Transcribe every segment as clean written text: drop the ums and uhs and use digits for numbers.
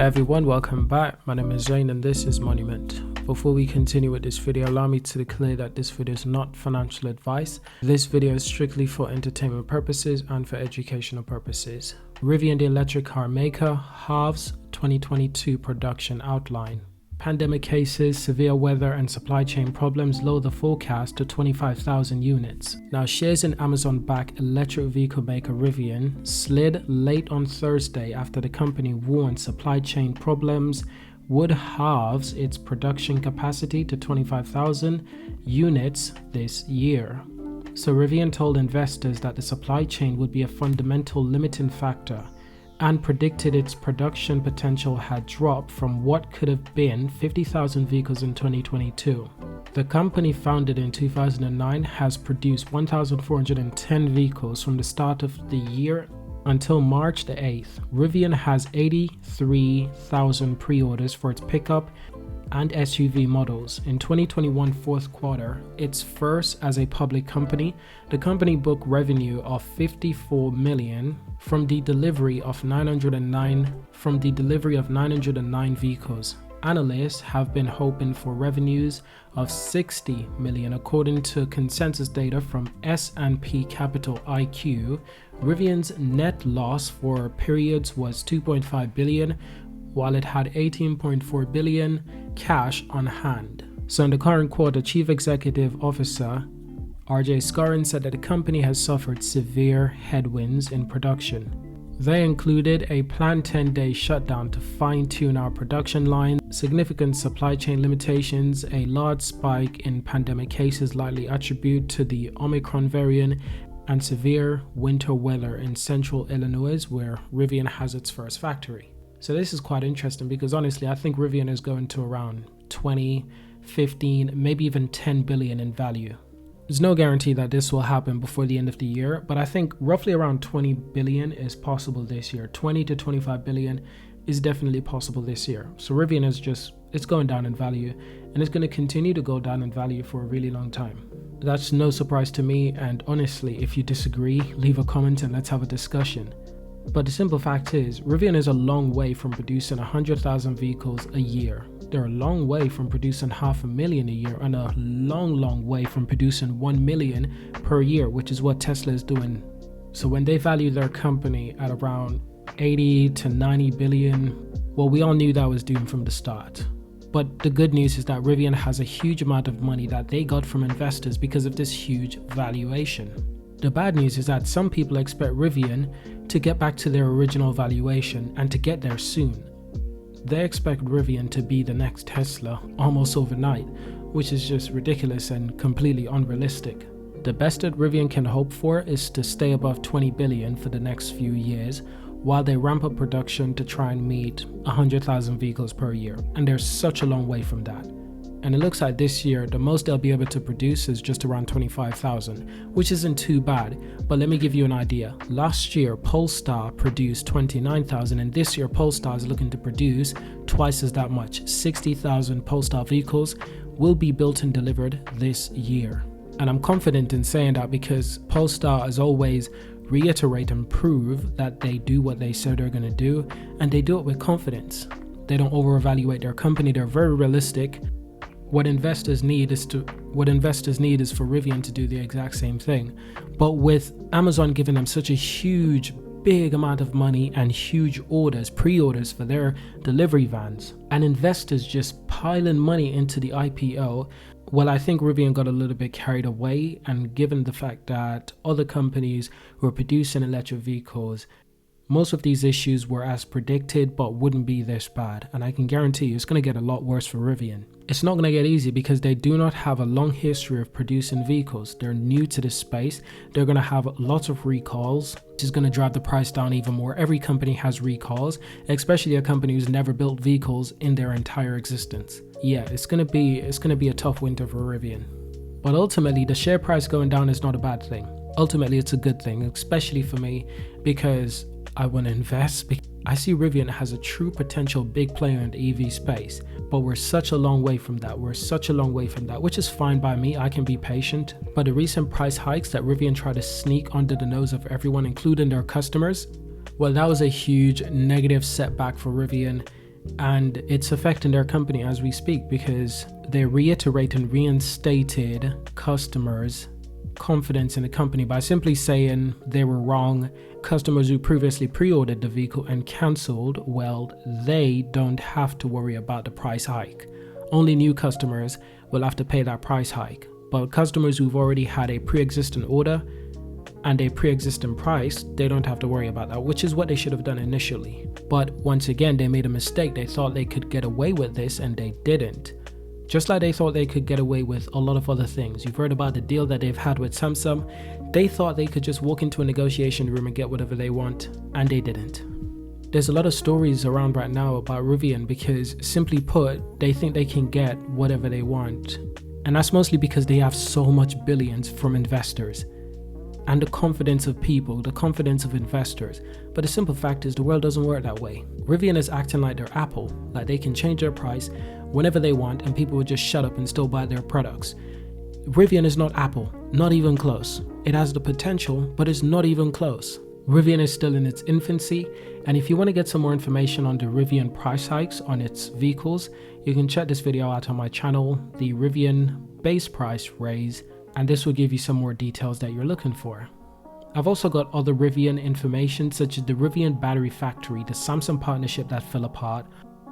Hey everyone, welcome back. My name is Zain and this is Monument. Before we continue with this video, allow me to declare that this video is not financial advice. This video is strictly for entertainment purposes and for educational purposes. Rivian, the electric car maker, Halves 2022 production outline. Pandemic cases, severe weather and supply chain problems lower the forecast to 25,000 units. Now, shares in Amazon-backed electric vehicle maker Rivian slid late on Thursday after the company warned supply chain problems would halve its production capacity to 25,000 units this year. So Rivian told investors that the supply chain would be a fundamental limiting factor and predicted its production potential had dropped from what could have been 50,000 vehicles in 2022. The company, founded in 2009, has produced 1,410 vehicles from the start of the year until March the 8th. Rivian has 83,000 pre-orders for its pickup and SUV models. In 2021 fourth quarter, its first as a public company, the company booked revenue of $54 million from the delivery of 909 vehicles. Analysts have been hoping for revenues of $60 million according to consensus data from S&P Capital IQ. Rivian's net loss for periods was $2.5 billion, while it had $18.4 billion cash on hand. So in the current quarter, Chief Executive Officer RJ Scarin said that the company has suffered severe headwinds in production. They included a planned 10-day shutdown to fine-tune our production line, significant supply chain limitations, a large spike in pandemic cases likely attributed to the Omicron variant, and severe winter weather in central Illinois, where Rivian has its first factory. So this is quite interesting because honestly, I think Rivian is going to around 20, 15, maybe even 10 billion in value. There's no guarantee that this will happen before the end of the year, but I think roughly around 20 billion is possible this year. 20 to 25 billion is definitely possible this year. So Rivian is it's going down in value and it's going to continue to go down in value for a really long time. That's no surprise to me, and honestly, if you disagree, leave a comment and let's have a discussion. But the simple fact is, Rivian is a long way from producing 100,000 vehicles a year. They're a long way from producing 500,000 a year, and a long way from producing 1 million per year, which is what Tesla is doing. So when they value their company at around 80 to 90 billion, well, we all knew that was doomed from the start. But the good news is that Rivian has a huge amount of money that they got from investors because of this huge valuation. The bad news is that some people expect Rivian to get back to their original valuation and to get there soon. They expect Rivian to be the next Tesla almost overnight, which is just ridiculous and completely unrealistic. The best that Rivian can hope for is to stay above 20 billion for the next few years while they ramp up production to try and meet 100,000 vehicles per year. And they're such a long way from that. And it looks like this year, the most they'll be able to produce is just around 25,000, which isn't too bad. But let me give you an idea. Last year, Polestar produced 29,000, and this year, Polestar is looking to produce twice as that much. 60,000 Polestar vehicles will be built and delivered this year. And I'm confident in saying that because Polestar as always reiterate and prove that they do what they say they're going to do, and they do it with confidence. They don't over-evaluate their company. They're very realistic. What investors need is for Rivian to do the exact same thing. But with Amazon giving them such a big amount of money and huge pre-orders for their delivery vans, and investors just piling money into the IPO, well, I think Rivian got a little bit carried away, and given the fact that other companies who are producing electric vehicles, most of these issues were as predicted but wouldn't be this bad, and I can guarantee you it's going to get a lot worse for Rivian. It's not going to get easy because they do not have a long history of producing vehicles. They're new to this space. They're going to have lots of recalls, which is going to drive the price down even more. Every company has recalls, especially a company who's never built vehicles in their entire existence. Yeah, it's going to be a tough winter for Rivian. But ultimately, the share price going down is not a bad thing. Ultimately, it's a good thing, especially for me, because I want to invest. I see Rivian has a true potential big player in the EV space, but we're such a long way from that. Which is fine by me. I can be patient. But the recent price hikes that Rivian tried to sneak under the nose of everyone, including their customers, well, that was a huge negative setback for Rivian. And it's affecting their company as we speak, because they reiterate and reinstated customers' confidence in the company by simply saying they were wrong. Customers who previously pre-ordered the vehicle and cancelled, well, they don't have to worry about the price hike. Only new customers will have to pay that price hike. But customers who've already had a pre-existing order and a pre-existing price, they don't have to worry about that, which is what they should have done initially. But once again, they made a mistake. They thought they could get away with this, and they didn't. Just like they thought they could get away with a lot of other things. You've heard about the deal that they've had with Samsung. They thought they could just walk into a negotiation room and get whatever they want, and they didn't. There's a lot of stories around right now about Rivian because, simply put, they think they can get whatever they want. And that's mostly because they have so much billions from investors and the confidence of people, the confidence of investors. But the simple fact is the world doesn't work that way. Rivian is acting like they're Apple, like they can change their price whenever they want and people will just shut up and still buy their products. Rivian is not Apple, not even close. It has the potential, but it's not even close. Rivian is still in its infancy, and if you want to get some more information on the Rivian price hikes on its vehicles, you can check this video out on my channel, the Rivian base price raise, and this will give you some more details that you're looking for. I've also got other Rivian information such as the Rivian battery factory, the Samsung partnership that fell apart,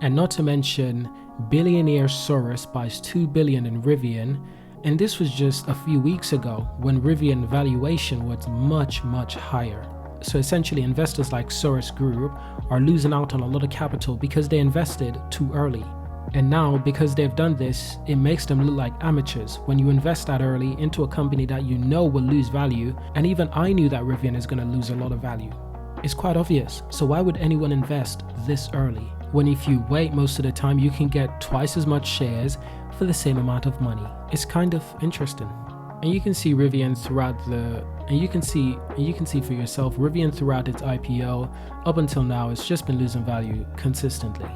and not to mention billionaire Soros buys $2 billion in Rivian, and this was just a few weeks ago when Rivian valuation was much higher. So essentially investors like Soros Group are losing out on a lot of capital because they invested too early. And now, because they've done this, it makes them look like amateurs when you invest that early into a company that you know will lose value. And even I knew that Rivian is going to lose a lot of value. It's quite obvious. So why would anyone invest this early? When if you wait most of the time, you can get twice as much shares for the same amount of money. It's kind of interesting. And you can see Rivian throughout you can see for yourself, Rivian throughout its IPO up until now, it's just been losing value consistently.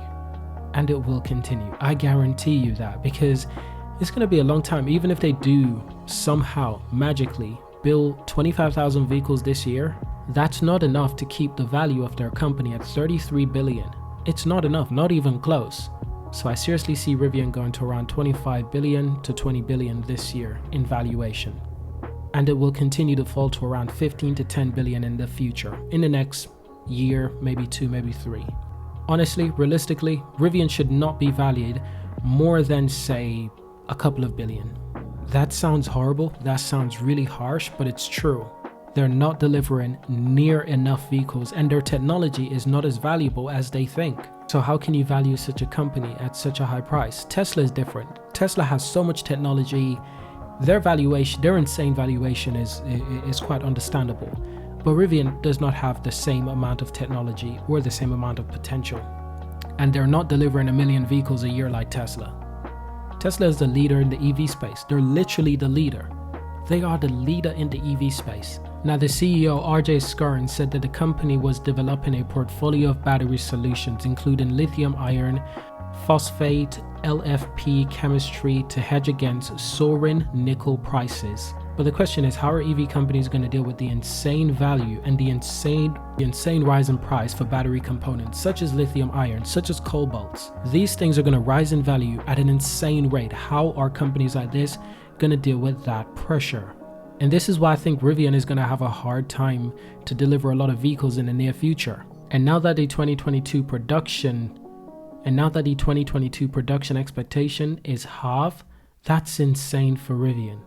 And it will continue. I guarantee you that, because it's going to be a long time. Even if they do somehow magically build 25,000 vehicles this year, that's not enough to keep the value of their company at 33 billion. It's not enough, not even close. So I seriously see Rivian going to around 25 billion to 20 billion this year in valuation. And it will continue to fall to around 15 to 10 billion in the future, in the next year, maybe 2, maybe 3. Honestly, realistically, Rivian should not be valued more than, say, a couple of billion. That sounds horrible, that sounds really harsh, but it's true. They're not delivering near enough vehicles, and their technology is not as valuable as they think. So how can you value such a company at such a high price? Tesla is different. Tesla has so much technology. Their valuation, their insane valuation is quite understandable. But Rivian does not have the same amount of technology or the same amount of potential. And they're not delivering 1 million vehicles a year like Tesla. Tesla is the leader in the EV space. They're literally the leader. They are the leader in the EV space. Now, the CEO, RJ Scarin, said that the company was developing a portfolio of battery solutions, including lithium iron, phosphate, LFP chemistry to hedge against soaring nickel prices. But the question is, how are EV companies going to deal with the insane value and the insane rise in price for battery components, such as lithium iron, such as cobalts? These things are going to rise in value at an insane rate. How are companies like this going to deal with that pressure? And this is why I think Rivian is going to have a hard time to deliver a lot of vehicles in the near future. And now that the 2022 production expectation is half, that's insane for Rivian.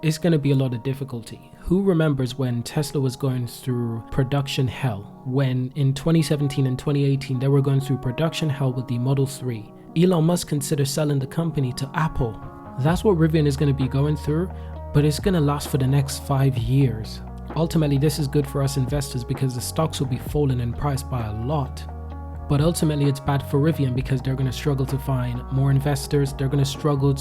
It's going to be a lot of difficulty. Who remembers when Tesla was going through production hell? When in 2017 and 2018 they were going through production hell with the Model 3. Elon Musk considered selling the company to Apple. That's what Rivian is going to be going through, but it's going to last for the next 5 years. Ultimately, this is good for us investors because the stocks will be falling in price by a lot. But ultimately, it's bad for Rivian because they're going to struggle to find more investors. They're going to struggle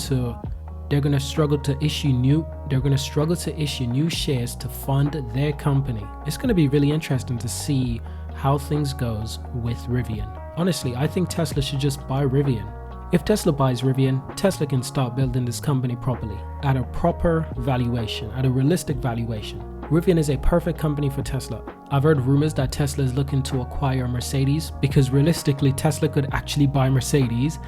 to issue new shares to fund their company. It's going to be really interesting to see how things goes with Rivian. Honestly, I think Tesla should just buy Rivian. If Tesla buys Rivian, Tesla can start building this company properly, at a proper valuation, at a realistic valuation. Rivian is a perfect company for Tesla. I've heard rumors that Tesla is looking to acquire Mercedes because realistically Tesla could actually buy Mercedes.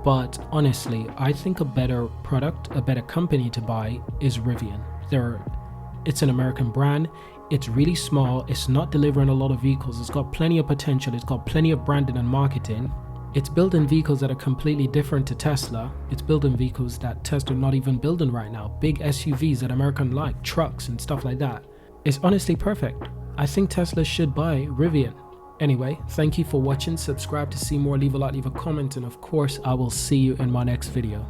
But honestly, I think a better product, a better company to buy is Rivian. It's an American brand. It's really small. It's not delivering a lot of vehicles. It's got plenty of potential. It's got plenty of branding and marketing. It's building vehicles that are completely different to Tesla. It's building vehicles that Tesla not even building right now. Big SUVs that American like, trucks and stuff like that. It's honestly perfect. I think Tesla should buy Rivian. Anyway, thank you for watching. Subscribe to see more, leave a like, leave a comment, and of course, I will see you in my next video.